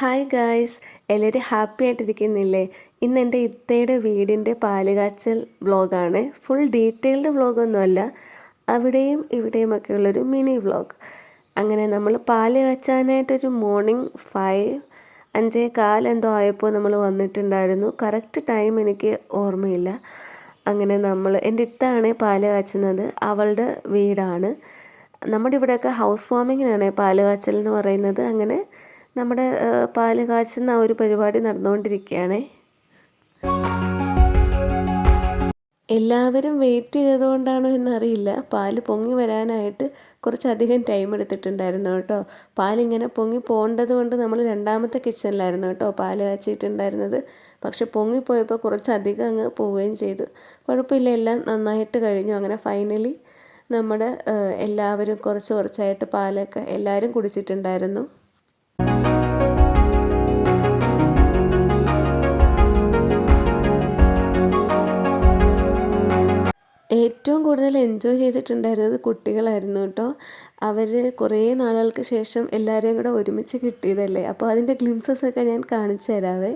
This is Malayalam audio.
ഹായ് ഗായ്സ്, എല്ലാവരും ഹാപ്പി ആയിട്ടിരിക്കുന്നില്ലേ? ഇന്ന് എൻ്റെ ഇത്തയുടെ വീടിൻ്റെ പാലുകാച്ചൽ വ്ളോഗാണ്. ഫുൾ ഡീറ്റെയിൽഡ് വ്ളോഗൊന്നുമല്ല, അവിടെയും ഇവിടെയുമൊക്കെ ഉള്ളൊരു മിനി വ്ളോഗ്. അങ്ങനെ നമ്മൾ പാല് കാച്ചാനായിട്ടൊരു മോർണിംഗ് 5:15 എന്തോ ആയപ്പോൾ നമ്മൾ വന്നിട്ടുണ്ടായിരുന്നു. കറക്റ്റ് ടൈം എനിക്ക് ഓർമ്മയില്ല. അങ്ങനെ എൻ്റെ ഇത്താണ് പാല് കാച്ചുന്നത്, അവളുടെ വീടാണ്. നമ്മുടെ ഇവിടെയൊക്കെ ഹൗസ് വാമിങ്ങിനാണ് പാല് കാച്ചൽ എന്ന് പറയുന്നത്. അങ്ങനെ നമ്മുടെ പാല് കാച്ചുന്ന ഒരു പരിപാടി നടന്നുകൊണ്ടിരിക്കുകയാണ്. എല്ലാവരും വെയിറ്റ് ചെയ്തതുകൊണ്ടാണോ എന്നറിയില്ല, പാല് പൊങ്ങി വരാനായിട്ട് കുറച്ചധികം ടൈം എടുത്തിട്ടുണ്ടായിരുന്നു കേട്ടോ. പാലിങ്ങനെ പൊങ്ങി പോകേണ്ടത് കൊണ്ട് നമ്മൾ രണ്ടാമത്തെ കിച്ചണിലായിരുന്നു കേട്ടോ പാല് കാച്ചിട്ടുണ്ടായിരുന്നത്. പക്ഷെ പൊങ്ങിപ്പോയപ്പോൾ കുറച്ചധികം അങ്ങ് പോവുകയും ചെയ്തു. കുഴപ്പമില്ല, എല്ലാം നന്നായിട്ട് കഴിഞ്ഞു. അങ്ങനെ ഫൈനലി നമ്മുടെ എല്ലാവരും കുറച്ചായിട്ട് പാലൊക്കെ എല്ലാവരും കുടിച്ചിട്ടുണ്ടായിരുന്നു. ഏറ്റവും കൂടുതൽ എൻജോയ് ചെയ്തിട്ടുണ്ടായിരുന്നത് കുട്ടികളായിരുന്നു കേട്ടോ. അവർ കുറേ നാളുകൾക്ക് ശേഷം എല്ലാവരെയും കൂടെ ഒരുമിച്ച് കിട്ടിയതല്ലേ, അപ്പോൾ അതിൻ്റെ ഗ്ലിംസസൊക്കെ ഞാൻ കാണിച്ചു തരാവേ.